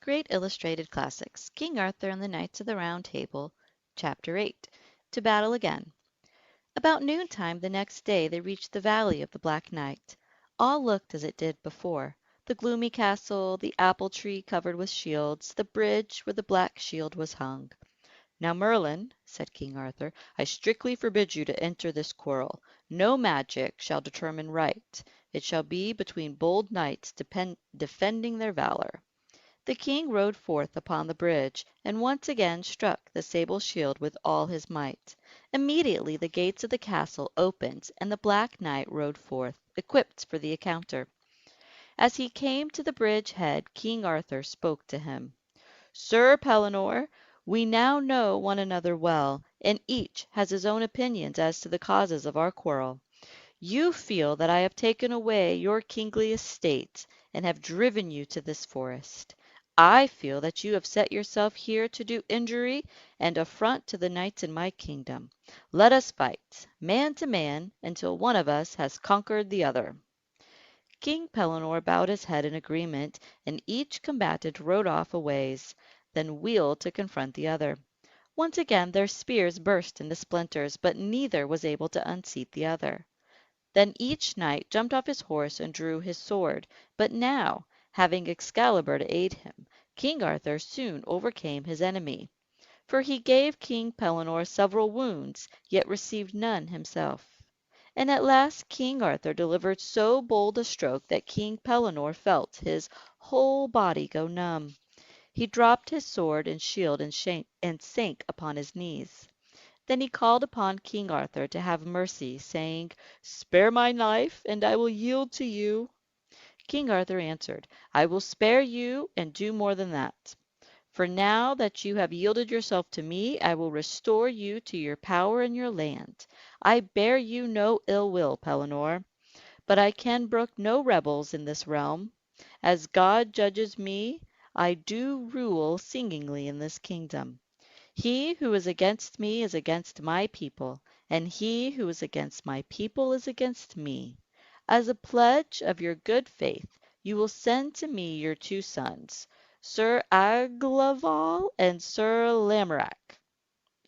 Great Illustrated Classics, King Arthur and the Knights of the Round Table, Chapter 8, To Battle Again. About noontime the next day they reached the Valley of the Black Knight. All looked as it did before. The gloomy castle, the apple tree covered with shields, the bridge where the black shield was hung. "Now, Merlin," said King Arthur, "I strictly forbid you to enter this quarrel. No magic shall determine right. It shall be between bold knights defending their valor." The king rode forth upon the bridge, and once again struck the sable shield with all his might. Immediately the gates of the castle opened, and the Black Knight rode forth, equipped for the encounter. As he came to the bridge head, King Arthur spoke to him. "Sir Pellinore, we now know one another well, and each has his own opinions as to the causes of our quarrel. You feel that I have taken away your kingly estate and have driven you to this forest. I feel that you have set yourself here to do injury and affront to the knights in my kingdom. Let us fight, man to man, until one of us has conquered the other." King Pellinore bowed his head in agreement, and each combatant rode off a ways, then wheeled to confront the other. Once again their spears burst into splinters, but neither was able to unseat the other. Then each knight jumped off his horse and drew his sword, but now, having Excalibur to aid him, King Arthur soon overcame his enemy. For he gave King Pellinore several wounds, yet received none himself. And at last King Arthur delivered so bold a stroke that King Pellinore felt his whole body go numb. He dropped his sword and shield and sank upon his knees. Then he called upon King Arthur to have mercy, saying, "Spare my life, and I will yield to you." King Arthur answered, "I will spare you and do more than that. For now that you have yielded yourself to me, I will restore you to your power and your land. I bear you no ill will, Pellinore, but I can brook no rebels in this realm. As God judges me, I do rule singly in this kingdom. He who is against me is against my people, and he who is against my people is against me. As a pledge of your good faith, you will send to me your two sons, Sir Aglaval and Sir Lamorak,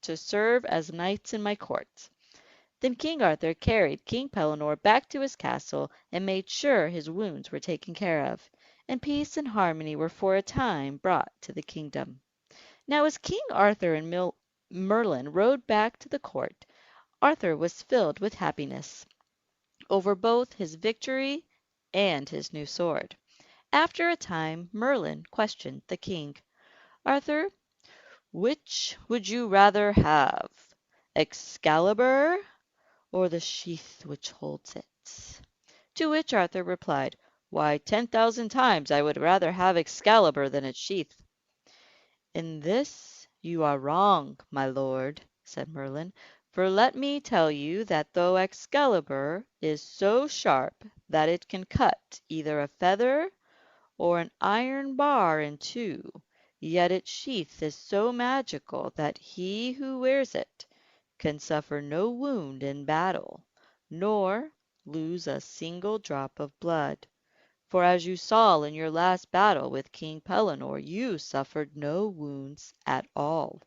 to serve as knights in my court." Then King Arthur carried King Pellinore back to his castle and made sure his wounds were taken care of, and peace and harmony were for a time brought to the kingdom. Now as King Arthur and Merlin rode back to the court, Arthur was filled with happiness over both his victory and his new sword. After a time Merlin questioned the king. "Arthur, which would you rather have, Excalibur or the sheath which holds it?" To which Arthur replied, "Why, 10,000 times I would rather have Excalibur than its sheath." "In this you are wrong, my lord," said Merlin, "for let me tell you that though Excalibur is so sharp that it can cut either a feather or an iron bar in two, yet its sheath is so magical that he who wears it can suffer no wound in battle, nor lose a single drop of blood. For as you saw in your last battle with King Pellinore, you suffered no wounds at all."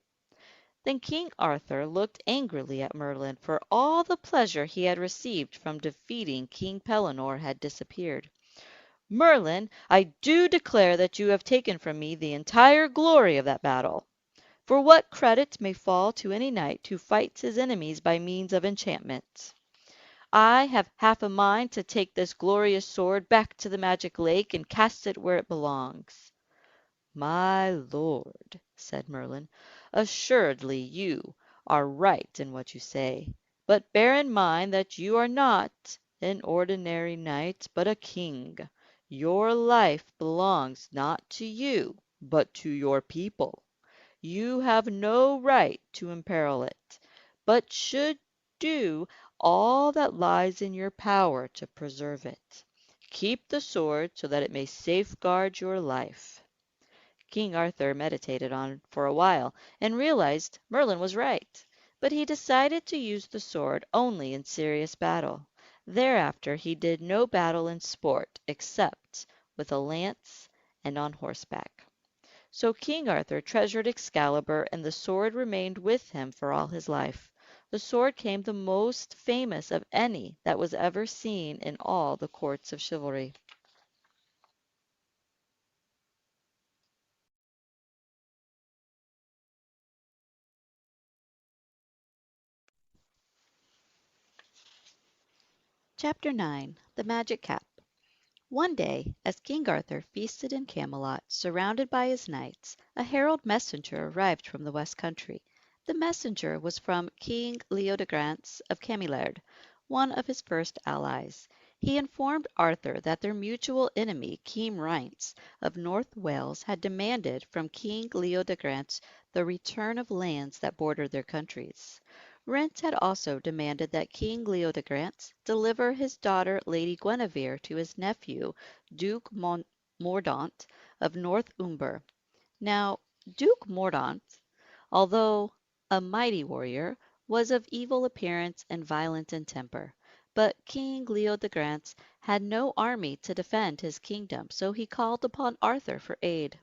Then King Arthur looked angrily at Merlin, for all the pleasure he had received from defeating King Pellinore had disappeared. "Merlin, I do declare that you have taken from me the entire glory of that battle. For what credit may fall to any knight who fights his enemies by means of enchantment? I have half a mind to take this glorious sword back to the magic lake and cast it where it belongs." "My lord," said Merlin, "assuredly you are right in what you say. But bear in mind that you are not an ordinary knight, but a king. Your life belongs not to you, but to your people. You have no right to imperil it, but should do all that lies in your power to preserve it. Keep the sword so that it may safeguard your life." King Arthur meditated on it for a while and realized Merlin was right, but he decided to use the sword only in serious battle. Thereafter he did no battle in sport except with a lance and on horseback. So King Arthur treasured Excalibur, and the sword remained with him for all his life. The sword became the most famous of any that was ever seen in all the courts of chivalry. Chapter 9. The Magic Cap. One day, as King Arthur feasted in Camelot, surrounded by his knights, a herald messenger arrived from the west country. The messenger was from King Leodegrance of Cameliard, one of his first allies. He informed Arthur that their mutual enemy, King Ryence of North Wales, had demanded from King Leodegrance the return of lands that bordered their countries. Ryence had also demanded that King Leodegrance deliver his daughter Lady Guinevere to his nephew, Duke Mordaunt of North Umber. Now, Duke Mordaunt, although a mighty warrior, was of evil appearance and violent in temper. But King Leodegrance had no army to defend his kingdom, so he called upon Arthur for aid.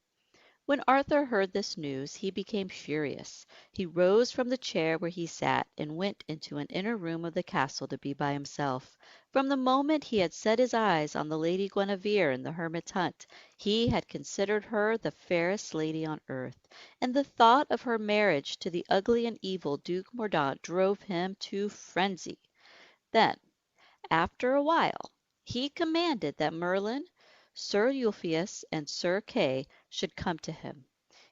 When Arthur heard this news he became furious. He rose from the chair where he sat and went into an inner room of the castle to be by himself. From the moment he had set his eyes on the Lady Guinevere in the hermit's hut, he had considered her the fairest lady on earth, and the thought of her marriage to the ugly and evil Duke Mordaunt drove him to frenzy. Then, after a while, he commanded that Merlin, Sir Ulfius, and Sir Kay should come to him.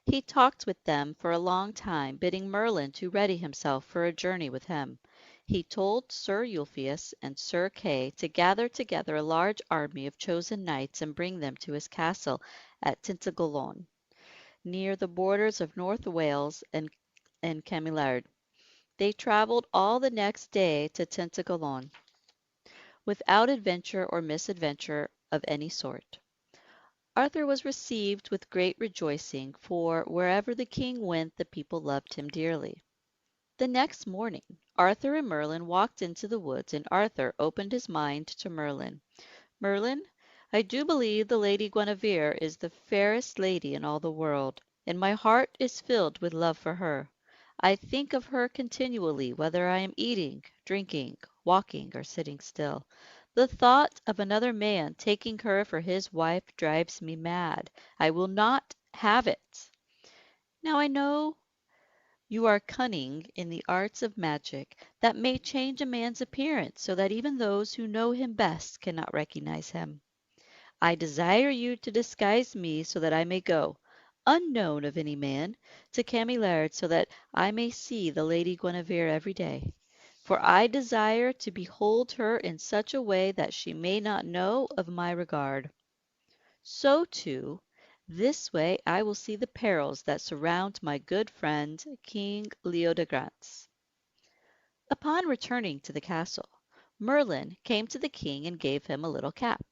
He talked with them for a long time, bidding Merlin to ready himself for a journey with him. He told Sir Ulfius and Sir Kay to gather together a large army of chosen knights and bring them to his castle at Tintagellon, near the borders of North Wales and Cameliard. They travelled all the next day to Tintagellon, without adventure or misadventure of any sort. Arthur was received with great rejoicing, for wherever the king went the people loved him dearly. The next morning Arthur and Merlin walked into the woods, and Arthur opened his mind to Merlin. "Merlin, I do believe the Lady Guinevere is the fairest lady in all the world, and my heart is filled with love for her. I think of her continually, whether I am eating, drinking, walking, or sitting still. The thought of another man taking her for his wife drives me mad. I will not have it. Now I know you are cunning in the arts of magic that may change a man's appearance so that even those who know him best cannot recognize him. I desire you to disguise me so that I may go, unknown of any man, to Cameliard so that I may see the Lady Guinevere every day. For I desire to behold her in such a way that she may not know of my regard. So, too, this way I will see the perils that surround my good friend King Leodegrance." Upon returning to the castle, Merlin came to the king and gave him a little cap.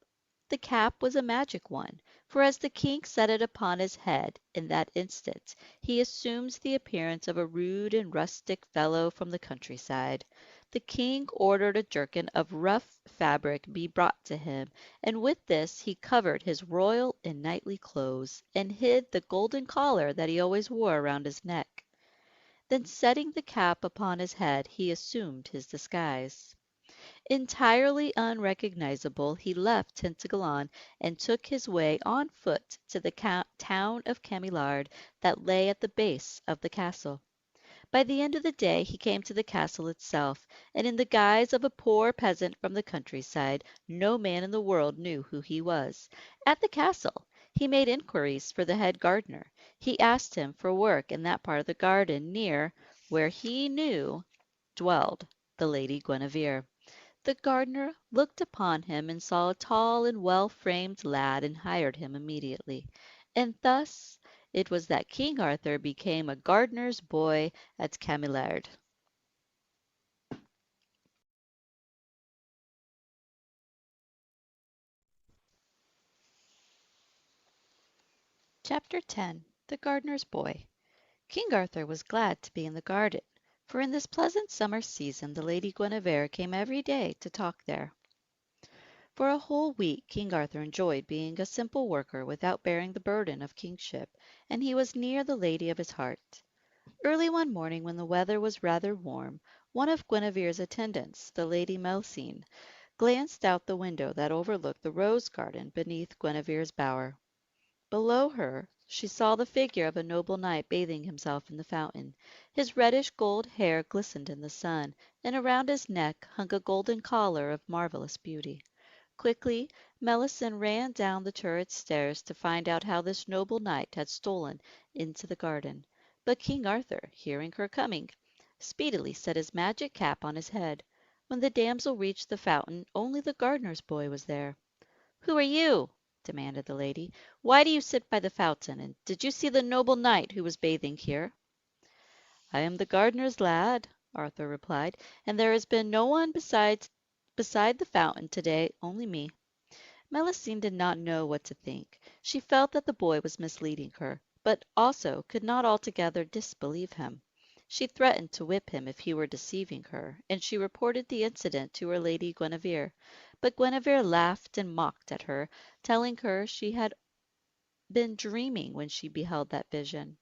The cap was a magic one, for as the king set it upon his head, in that instant he assumed the appearance of a rude and rustic fellow from the countryside. The king ordered a jerkin of rough fabric be brought to him, and with this he covered his royal and knightly clothes, and hid the golden collar that he always wore around his neck. Then setting the cap upon his head, he assumed his disguise. Entirely unrecognizable, he left Tintagellon and took his way on foot to the town of Cameliard that lay at the base of the castle. By the end of the day he came to the castle itself, and in the guise of a poor peasant from the countryside, no man in the world knew who he was. At the castle he made inquiries for the head gardener. He asked him for work in that part of the garden near where he knew dwelled the Lady Guinevere. The gardener looked upon him and saw a tall and well-framed lad and hired him immediately. And thus it was that King Arthur became a gardener's boy at Cameliard. Chapter 10. The Gardener's Boy. King Arthur was glad to be in the garden, for in this pleasant summer season the Lady Guinevere came every day to talk there. For a whole week King Arthur enjoyed being a simple worker without bearing the burden of kingship, and he was near the lady of his heart. Early one morning, when the weather was rather warm, one of Guinevere's attendants, the Lady Melusine, glanced out the window that overlooked the rose garden beneath Guinevere's bower. Below her she saw the figure of a noble knight bathing himself in the fountain. His reddish gold hair glistened in the sun, and around his neck hung a golden collar of marvelous beauty. Quickly Melusine ran down the turret stairs to find out how this noble knight had stolen into the garden. But King Arthur, hearing her coming, speedily set his magic cap on his head. When the damsel reached the fountain, only the gardener's boy was there. "Who are you?" demanded the lady. "Why do you sit by the fountain, and did you see the noble knight who was bathing here?" "I am the gardener's lad," Arthur replied, "and there has been no one beside the fountain to-day, only me." Melusine did not know what to think. She felt that the boy was misleading her, but also could not altogether disbelieve him. She threatened to whip him if he were deceiving her, and she reported the incident to her lady Guinevere. But Guinevere laughed and mocked at her, telling her she had been dreaming when she beheld that vision.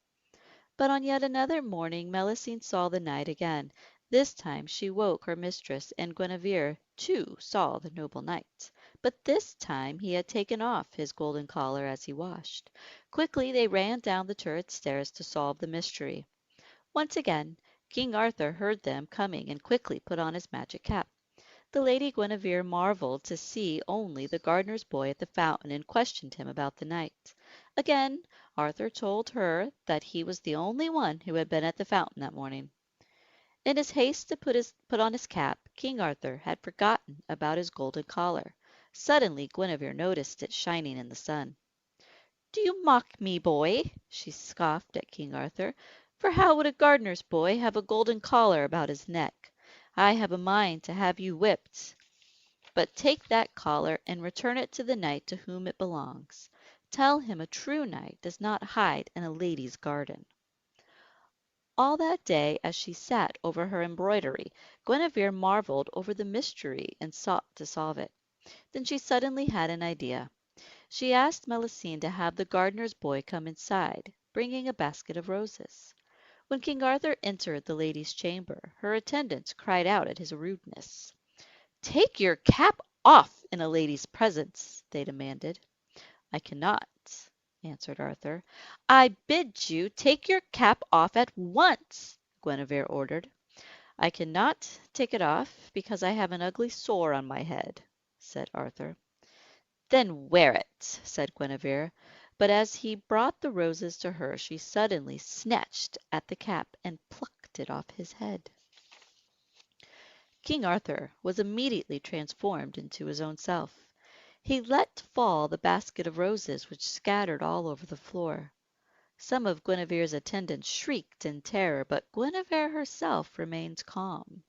But on yet another morning Melusine saw the knight again. This time she woke her mistress, and Guinevere, too, saw the noble knight. But this time he had taken off his golden collar as he washed. Quickly they ran down the turret stairs to solve the mystery. Once again King Arthur heard them coming and quickly put on his magic cap. The Lady Guinevere marveled to see only the gardener's boy at the fountain and questioned him about the knight. Again Arthur told her that he was the only one who had been at the fountain that morning. In his haste to put on his cap, King Arthur had forgotten about his golden collar. Suddenly Guinevere noticed it shining in the sun. "Do you mock me, boy?" she scoffed at King Arthur. "For how would a gardener's boy have a golden collar about his neck? I have a mind to have you whipped. But take that collar and return it to the knight to whom it belongs. Tell him a true knight does not hide in a lady's garden." All that day, as she sat over her embroidery, Guinevere marveled over the mystery and sought to solve it. Then she suddenly had an idea. She asked Melusine to have the gardener's boy come inside, bringing a basket of roses. When King Arthur entered the lady's chamber, her attendants cried out at his rudeness. "Take your cap off in a lady's presence," they demanded. "I cannot," answered Arthur. "I bid you take your cap off at once," Guinevere ordered. "I cannot take it off because I have an ugly sore on my head," said Arthur. "Then wear it," said Guinevere, but as he brought the roses to her she suddenly snatched at the cap and plucked it off his head. King Arthur was immediately transformed into his own self. He let fall the basket of roses, which scattered all over the floor. Some of Guinevere's attendants shrieked in terror, but Guinevere herself remained calm.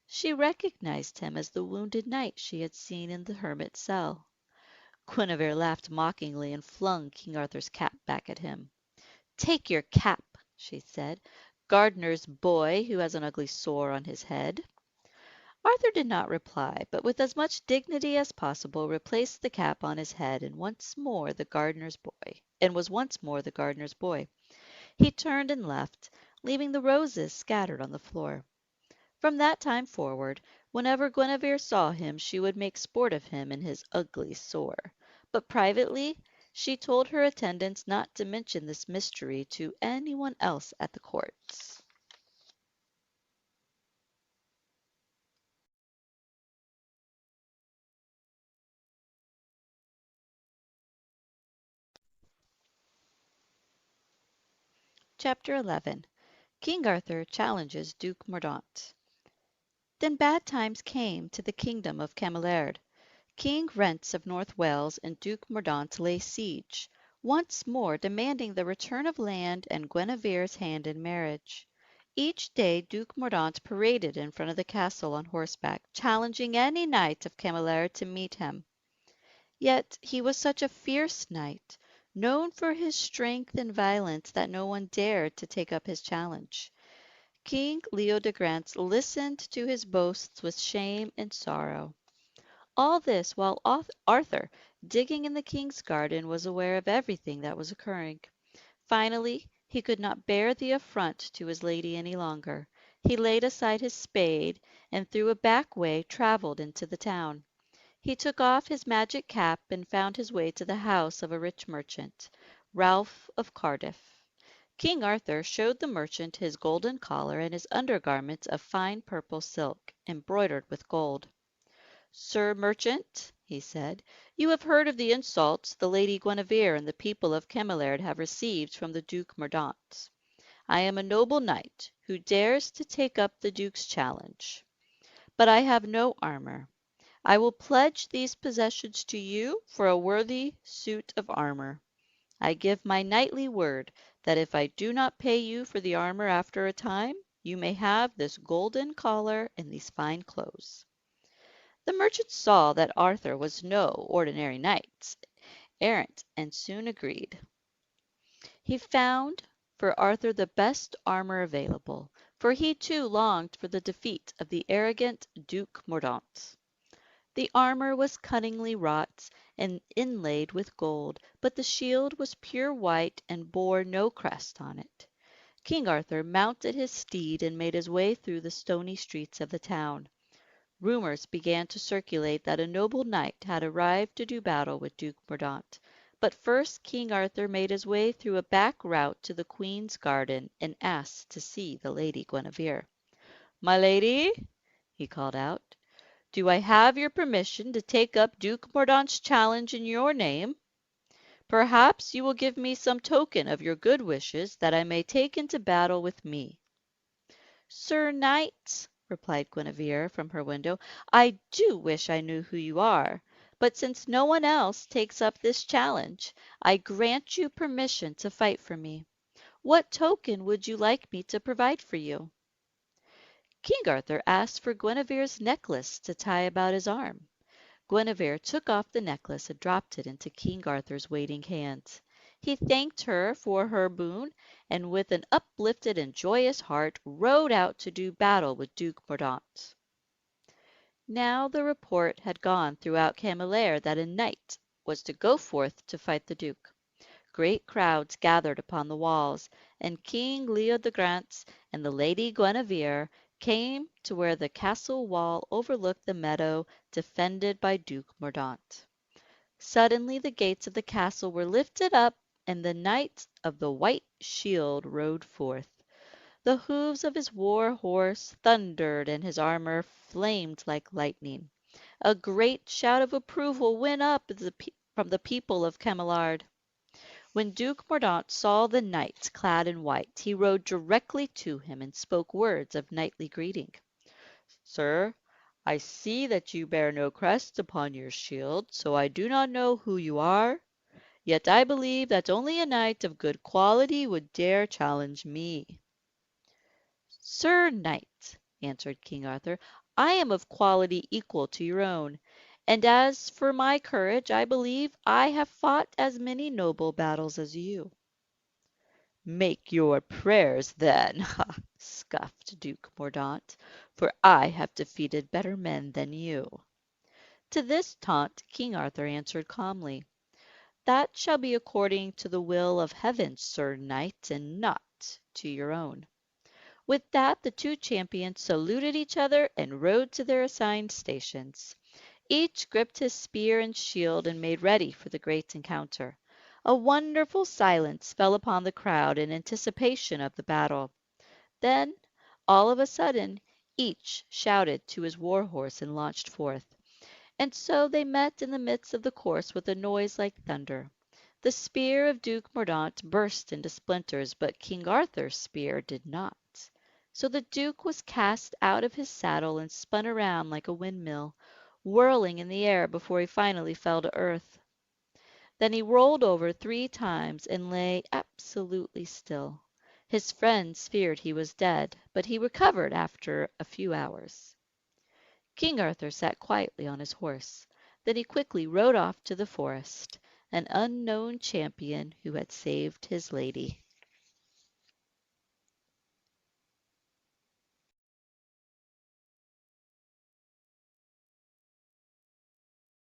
She recognized him as the wounded knight she had seen in the hermit's cell. Guinevere laughed mockingly and flung King Arthur's cap back at him. "Take your cap," she said, "gardener's boy who has an ugly sore on his head." Arthur did not reply, but with as much dignity as possible replaced the cap on his head and was once more the gardener's boy. He turned and left, leaving the roses scattered on the floor. From that time forward, whenever Guinevere saw him she would make sport of him and his ugly sore. But privately she told her attendants not to mention this mystery to any one else at the court. Chapter 11. King Arthur challenges Duke Mordaunt. Then bad times came to the kingdom of Cameliard. King Rents of North Wales and Duke Mordaunt lay siege, once more demanding the return of land and Guinevere's hand in marriage. Each day Duke Mordaunt paraded in front of the castle on horseback, challenging any knight of Cameliard to meet him. Yet he was such a fierce knight, known for his strength and violence, that no one dared to take up his challenge. King Leodegrance listened to his boasts with shame and sorrow. All this while Arthur, digging in the king's garden, was aware of everything that was occurring. Finally, he could not bear the affront to his lady any longer. He laid aside his spade, and through a back way travelled into the town. He took off his magic cap and found his way to the house of a rich merchant, Ralph of Cardiff. King Arthur showed the merchant his golden collar and his undergarments of fine purple silk, embroidered with gold. "Sir merchant," he said, "you have heard of the insults the Lady Guinevere and the people of Cameliard have received from the Duke Mordaunt. I am a noble knight who dares to take up the Duke's challenge. But I have no armor. I will pledge these possessions to you for a worthy suit of armor. I give my knightly word that if I do not pay you for the armor after a time, you may have this golden collar and these fine clothes." The merchant saw that Arthur was no ordinary knight errant and soon agreed. He found for Arthur the best armor available, for he too longed for the defeat of the arrogant Duke Mordaunt. The armor was cunningly wrought and inlaid with gold, but the shield was pure white and bore no crest on it. King Arthur mounted his steed and made his way through the stony streets of the town. Rumors began to circulate that a noble knight had arrived to do battle with Duke Mordaunt. But first King Arthur made his way through a back route to the Queen's garden and asked to see the Lady Guinevere. "My lady," he called out, "do I have your permission to take up Duke Mordaunt's challenge in your name? Perhaps you will give me some token of your good wishes that I may take into battle with me." "Sir Knight," replied Guinevere from her window, "I do wish I knew who you are. But since no one else takes up this challenge, I grant you permission to fight for me. What token would you like me to provide for you?" King Arthur asked for Guinevere's necklace to tie about his arm. Guinevere took off the necklace and dropped it into King Arthur's waiting hands. He thanked her for her boon, and with an uplifted and joyous heart rode out to do battle with Duke Mordaunt. Now the report had gone throughout Cameliard that a knight was to go forth to fight the Duke. Great crowds gathered upon the walls, and King Leodegrance and the Lady Guinevere came to where the castle wall overlooked the meadow defended by Duke Mordaunt. Suddenly the gates of the castle were lifted up, and the Knight of the White Shield rode forth. The hoofs of his war horse thundered and his armor flamed like lightning. A great shout of approval went up from the people of Cameliard. When Duke Mordaunt saw the knight clad in white, he rode directly to him and spoke words of knightly greeting. "Sir, I see that you bear no crest upon your shield, so I do not know who you are. Yet I believe that only a knight of good quality would dare challenge me." "Sir Knight," answered King Arthur, "I am of quality equal to your own. And as for my courage, I believe I have fought as many noble battles as you." "Make your prayers, then," scoffed Duke Mordaunt, "for I have defeated better men than you." To this taunt King Arthur answered calmly, "That shall be according to the will of heaven, Sir Knight, and not to your own." With that the two champions saluted each other and rode to their assigned stations. Each gripped his spear and shield and made ready for the great encounter. A wonderful silence fell upon the crowd in anticipation of the battle. Then, all of a sudden, each shouted to his war horse and launched forth. And so they met in the midst of the course with a noise like thunder. The spear of Duke Mordaunt burst into splinters, but King Arthur's spear did not. So the Duke was cast out of his saddle and spun around like a windmill, whirling in the air before he finally fell to earth. Then he rolled over 3 times and lay absolutely still. His friends feared he was dead, but he recovered after a few hours. King Arthur sat quietly on his horse. Then he quickly rode off to the forest, an unknown champion who had saved his lady.